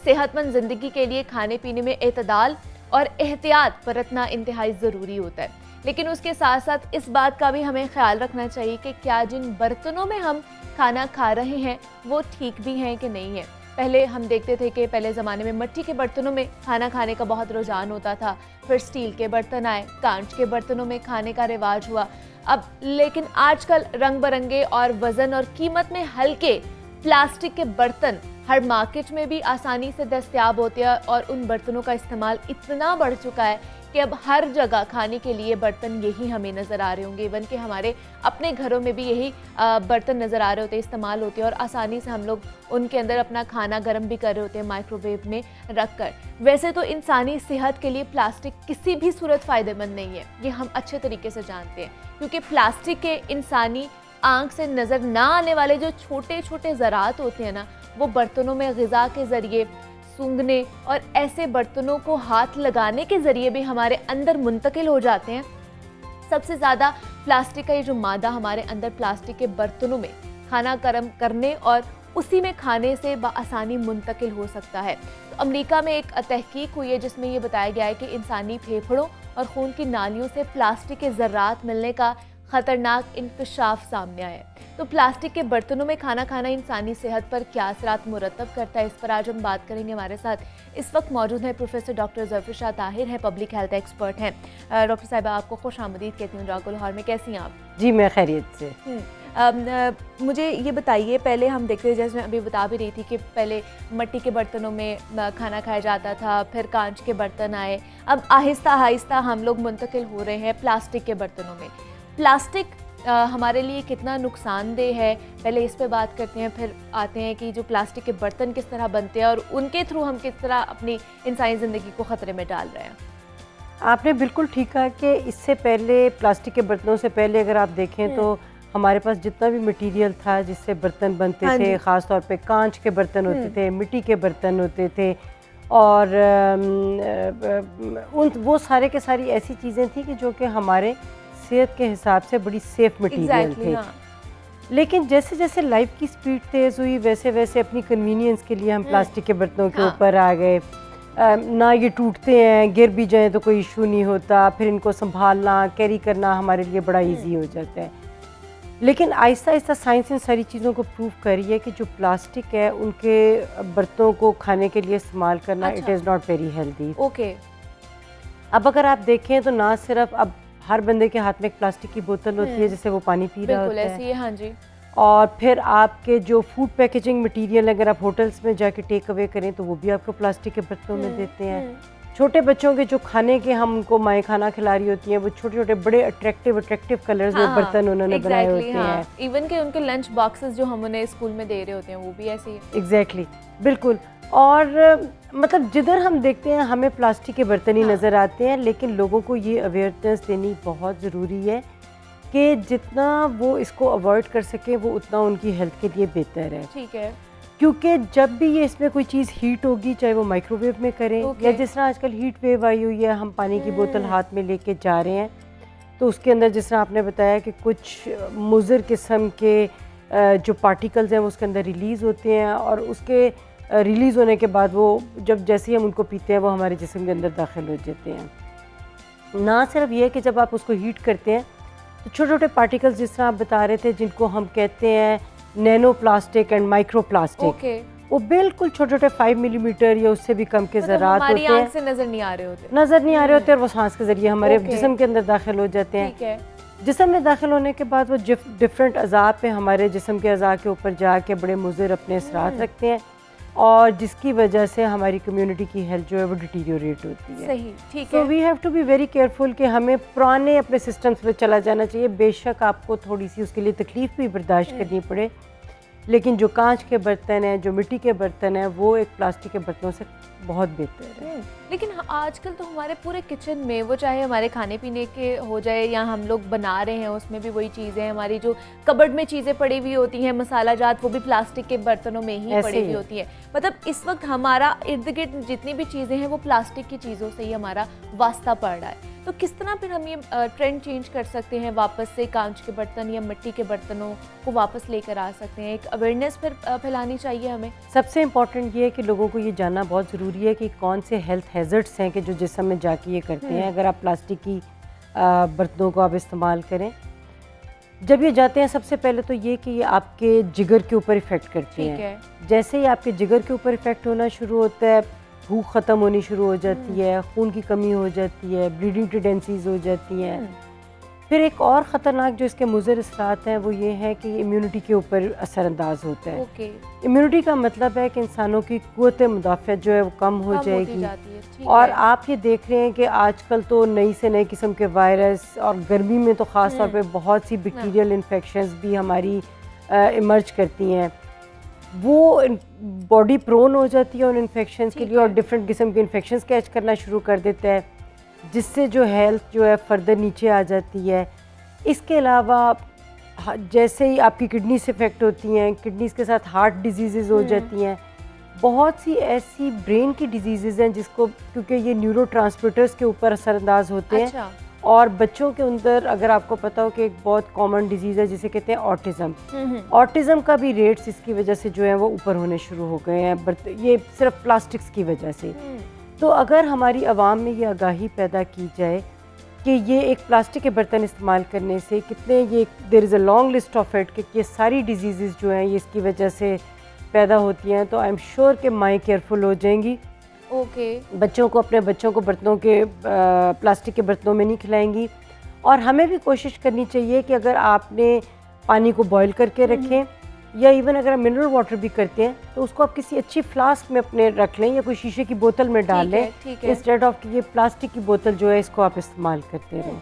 सेहतमंद ज़िंदगी के लिए खाने पीने में एतदाल और एहतियात बरतना इंतहाई ज़रूरी होता है, लेकिन उसके साथ साथ इस बात का भी हमें ख्याल रखना चाहिए कि क्या जिन बर्तनों में हम खाना खा रहे हैं वो ठीक भी हैं कि नहीं है। पहले हम देखते थे कि पहले ज़माने में मिट्टी के बर्तनों में खाना खाने का बहुत रुझान होता था, फिर स्टील के बर्तन आए, कांच के बर्तनों में खाने का रिवाज हुआ। अब लेकिन आजकल रंग बिरंगे और वज़न और कीमत में हल्के प्लास्टिक के बर्तन हर मार्केट में भी आसानी से दस्तयाब होते हैं और उन बर्तनों का इस्तेमाल इतना बढ़ चुका है कि अब हर जगह खाने के लिए बर्तन यही हमें नज़र आ रहे होंगे। इवन कि हमारे अपने घरों में भी यही बर्तन नज़र आ रहे होते हैं, इस्तेमाल होते हैं और आसानी से हम लोग उनके अंदर अपना खाना गर्म भी कर रहे होते हैं माइक्रोवेव में रख कर। वैसे तो इंसानी सेहत के लिए प्लास्टिक किसी भी सूरत फ़ायदेमंद नहीं है, ये हम अच्छे तरीके से जानते हैं, क्योंकि प्लास्टिक के इंसानी आँख से नज़र ना आने वाले जो छोटे छोटे ज़रात होते हैं ना, वो बर्तनों में ग़िज़ा के ज़रिए, सूंघने और ऐसे बर्तनों को हाथ लगाने के ज़रिए भी हमारे अंदर मुंतकिल हो जाते हैं। सबसे ज़्यादा प्लास्टिक का ये जो मादा हमारे अंदर प्लास्टिक के बर्तनों में खाना गर्म करने और उसी में खाने से बआसानी मुंतकिल हो सकता है। तो अमेरिका में एक तहकीक हुई है जिसमें ये बताया गया है कि इंसानी फेफड़ों और खून की नालियों से प्लास्टिक के ज़र्रात मिलने का ख़तरनाक इंकशाफ सामने आया है। तो प्लास्टिक के बर्तनों में खाना खाना इंसानी सेहत पर क्या असरात मुरतब करता है, इस पर आज हम बात करेंगे। हमारे साथ इस वक्त मौजूद है प्रोफेसर डॉक्टर ज़फ़र शाह ताहिर हैं, पब्लिक हेल्थ एक्सपर्ट हैं। डॉक्टर साहिबा, आपको खुश आमदीद कहती हूँ राग लाहौर में। कैसी हैं आप? जी मैं खैरियत से। मुझे ये बताइए, पहले हम देखते थे, जैसे मैं अभी बता भी रही थी कि पहले मिट्टी के बर्तनों में खाना खाया जाता था, फिर कांच के बर्तन आए, अब आहिस्ता आहिस्ता हम लोग मुंतकिल हो रहे हैं प्लास्टिक के बर्तनों में। प्लास्टिक हमारे लिए कितना नुकसानदेह है, पहले इस पे बात करते हैं, फिर आते हैं कि जो प्लास्टिक के बर्तन किस तरह बनते हैं और उनके थ्रू हम किस तरह अपनी इंसानी ज़िंदगी को ख़तरे में डाल रहे हैं। आपने बिल्कुल ठीक कहा कि इससे पहले प्लास्टिक के बर्तनों से पहले अगर आप देखें तो हमारे पास जितना भी मटेरियल था जिससे बर्तन बनते थे, ख़ास तौर पे कांच के बर्तन होते थे, मिट्टी के बर्तन होते थे और वो सारे के सारी ऐसी चीज़ें थी कि जो कि हमारे सेहत के हिसाब से बड़ी सेफ मटेरियल थे। हाँ। लेकिन जैसे जैसे लाइफ की स्पीड तेज़ हुई वैसे वैसे अपनी कन्वीनियंस के लिए हम प्लास्टिक के बर्तनों के ऊपर आ गए। ना ये टूटते हैं, गिर भी जाए तो कोई इशू नहीं होता, फिर इनको संभालना, कैरी करना हमारे लिए बड़ा ईजी हो जाता है। लेकिन आहिस्ता आहिस्ता साइंस इन सारी चीज़ों को प्रूव कर रही है कि जो प्लास्टिक है उनके बर्तनों को खाने के लिए इस्तेमाल करना it is not very healthy. Okay. अब अगर आप देखें तो ना सिर्फ अब हर बंदे के हाथ में एक प्लास्टिक की बोतल होती है जिससे वो पानी पी रहा होता है। हाँ जी। और फिर आपके जो फूड पैकेजिंग मटेरियल अगर आप होटल्स में जाके टेक अवे करें तो वो भी आपको प्लास्टिक के बर्तनों में देते हैं। छोटे बच्चों के जो खाने के हम उनको माएँ खाना खिला रही होती हैं वो छोटे छोटे बड़े अट्रैक्टिव कलर्स में बर्तन उन्होंने बनाए होते हैं। इवन के उनके लंच बॉक्सेस जो हम उन्हें स्कूल में दे रहे होते हैं वो भी ऐसे ही है। एग्जैक्टली, बिल्कुल। और मतलब जिधर हम देखते हैं हमें प्लास्टिक के बर्तन ही नज़र आते हैं, लेकिन लोगों को ये अवेयरनेस देनी बहुत ज़रूरी है कि जितना वो इसको अवॉइड कर सकें वो उतना उनकी हेल्थ के लिए बेहतर है। ठीक है। क्योंकि जब भी ये इसमें कोई चीज़ हीट होगी, चाहे वो माइक्रोवेव में करें या जिस तरह आजकल हीट वेव आई हुई है, हम पानी की बोतल हाथ में लेके जा रहे हैं तो उसके अंदर जिस तरह आपने बताया कि कुछ मुज़र किस्म के जो पार्टिकल्स हैं वो उसके अंदर रिलीज़ होते हैं और उसके रिलीज़ होने के बाद वो जब जैसे ही हम उनको पीते हैं वो हमारे जिस्म के अंदर दाखिल हो जाते हैं। ना सिर्फ ये कि जब आप उसको हीट करते हैं तो छोटे छोटे पार्टिकल्स जिस तरह आप बता रहे थे जिनको हम कहते हैं nano plastic and micro plastic, वो बिल्कुल छोटे छोटे 5 मिलीमीटर या उससे भी कम के ज़रात होते हैं, से नज़र नहीं आ रहे होते और वो सांस के ज़रिए हमारे जिस्म के अंदर दाखिल हो जाते हैं। जिस्म में दाखिल होने के बाद वो डिफरेंट अज़ा पे हमारे जिस्म के अज़ा के ऊपर जाके बड़े मुज़र अपने असरात रखते हैं और जिसकी वजह से हमारी कम्युनिटी की हेल्थ जो है वो डिटीरियोरेट होती है। सही, ठीक है। तो we have to be very careful कि हमें पुराने अपने सिस्टम्स पे चला जाना चाहिए। बेशक आपको थोड़ी सी उसके लिए तकलीफ़ भी बर्दाश्त करनी पड़े, लेकिन जो कांच के बर्तन हैं, जो मिट्टी के बर्तन हैं, वो एक प्लास्टिक के बर्तनों से बहुत बेहतर है। लेकिन आजकल तो हमारे पूरे किचन में, वो चाहे हमारे खाने पीने के हो जाए या हम लोग बना रहे हैं उसमें भी वही चीज़ें, हमारी जो कबर्ड में चीज़ें पड़ी हुई होती हैं मसाला जात, वो भी प्लास्टिक के बर्तनों में ही पड़ी हुई होती है। मतलब इस वक्त हमारा इर्द गिर्द जितनी भी चीज़ें हैं वो प्लास्टिक की चीज़ों से ही हमारा वास्ता पड़ रहा है। तो किस तरह फिर हम ये ट्रेंड चेंज कर सकते हैं, वापस से कांच के बर्तन या मिट्टी के बर्तनों को वापस लेकर आ सकते हैं? एक अवेयरनेस फिर फैलानी चाहिए हमें। सबसे इम्पॉर्टेंट ये है कि लोगों को ये जानना बहुत ज़रूरी है कि कौन से हेल्थ हैज़र्ड्स हैं कि जो जिस्म में जाके ये करते हैं। अगर आप प्लास्टिक की बर्तनों को आप इस्तेमाल करें, जब ये जाते हैं सबसे पहले तो ये कि ये आपके जिगर के ऊपर इफ़ेक्ट करते हैं। जैसे ही आपके जिगर के ऊपर इफ़ेक्ट होना शुरू होता है, भूख ख़त्म होनी शुरू हो जाती है, खून की कमी हो जाती है, ब्लीडिंग टेंडेंसीज हो जाती हैं। फिर एक और ख़तरनाक जो इसके मुज़र असरात हैं वो ये है कि इम्यूनिटी के ऊपर असरअंदाज होता है। इम्यूनिटी का मतलब है कि इंसानों की क़ुव्वत मुदाफ़अत जो है वो कम हो जाएगी। और आप ये देख रहे हैं कि आजकल तो नई से नई किस्म के वायरस, और गर्मी में तो ख़ास तौर पे बहुत सी बैक्टीरियल इन्फेक्शंस भी हमारी इमर्ज करती हैं। वो बॉडी प्रोन हो जाती है उन इन्फेक्शंस के लिए और डिफरेंट किस्म के इन्फेक्शंस कैच करना शुरू कर देता है, जिससे जो हेल्थ जो है फर्दर नीचे आ जाती है। इसके अलावा जैसे ही आपकी किडनीज इफेक्ट होती हैं, किडनीज के साथ हार्ट डिजीज़ हो जाती हैं, बहुत सी ऐसी ब्रेन की डिजीज़ हैं जिसको, क्योंकि ये न्यूरोट्रांसमिटर्स के ऊपर असरअंदाज होते हैं। और बच्चों के अंदर अगर आपको पता हो कि एक बहुत कॉमन डिजीज़ है जिसे कहते हैं ऑटिज़म। ऑटिज़म का भी रेट्स इसकी वजह से जो है वो ऊपर होने शुरू हो गए हैं, ये सिर्फ प्लास्टिक्स की वजह से। तो अगर हमारी आवाम में ये आगाही पैदा की जाए कि ये एक प्लास्टिक के बर्तन इस्तेमाल करने से कितने, ये there is a long list of it कि ये सारी डिजीज़ जो हैं ये इसकी वजह से पैदा होती हैं, तो आई एम श्योर कि माएँ केयरफुल हो जाएंगी। बच्चों को, अपने बच्चों को बर्तनों के प्लास्टिक के बर्तनों में नहीं खिलाएंगी। और हमें भी कोशिश करनी चाहिए कि अगर आपने पानी को बॉईल करके रखें, या इवन अगर आप मिनरल वाटर भी करते हैं तो उसको आप किसी अच्छी फ्लास्क में अपने रख लें या कोई शीशे की बोतल में डाल लें, इंस्टेड ऑफ कि ये प्लास्टिक की बोतल जो है इसको आप इस्तेमाल करते रहें।